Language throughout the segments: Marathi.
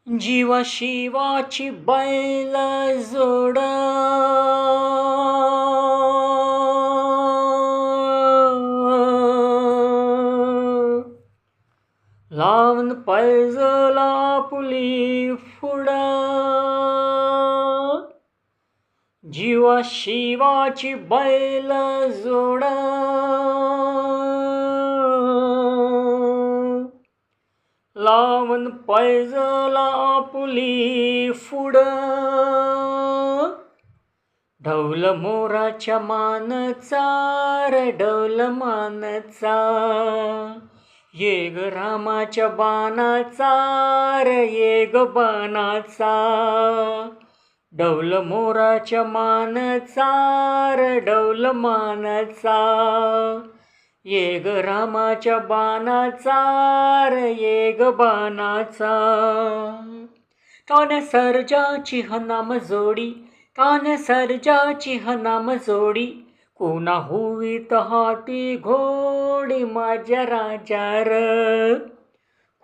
जीवा शिवाची बैल जोड, लावून पैजला पुली फुड, जीवा शिवाची बैल जोड, लावून पैजला पुली फुड, ढोल मोराच्या मानचा रे ढोल मानचा, ये ग रामाच्या बाणाचा रे ये ग बाणाचा, ढोल मोराच्या मानचा रे ढोल मानचा, ये ग रामाच्या बाणाचा रे ये ग बाणाचा. तान सर्जाची हनाम जोडी, तान सर्जाची हनाम जोडी, कोणा होवीत हाती घोडी माझ्या राजार,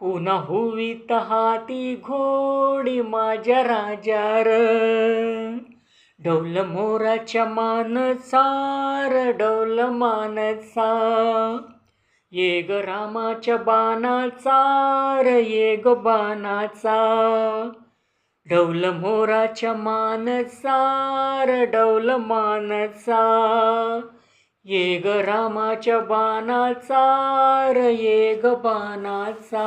कोणा होवीत हाती घोडी माझ्या राजार, ढोल मोराच्या मानचा रे ढोल मानचा, ये ग रामाच्या बाणाचा रे ये ग बाणाचा, ढोल मोराच्या मानचा रे ढोल मानचा, ये ग रामाच्या बाणाचा रे ये ग बाणाचा.